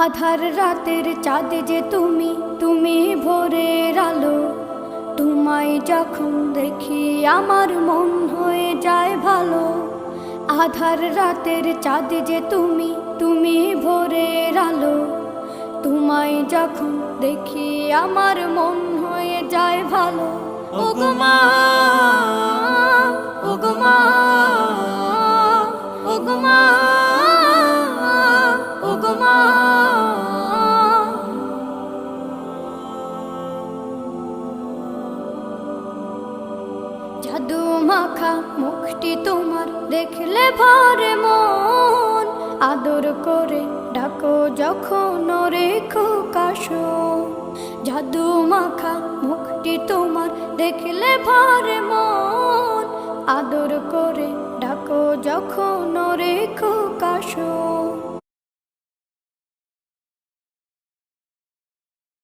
আধার রাতের চাঁদ যে তুমি, তুমি ভোরের আলো। তোমায় যখন দেখি আমার মন হয়ে যায় ভালো। আধার রাতের চাঁদ যে তুমি, তুমি ভোরের আলো। তোমায় যখন দেখি আমার মন হয়ে যায় ভালো। ওগো মা, ওগো মা, ওগো মা, ওগো মা। জাদু মাখা মুখটি তোমার দেখলে ভরে মন। আদর করে ডাকো যখন রেখো কাশো। জাদু মাখা মুখটি তোমার দেখলে ভরে মন। আদর করে ডাকো যখন রেখো কাশো।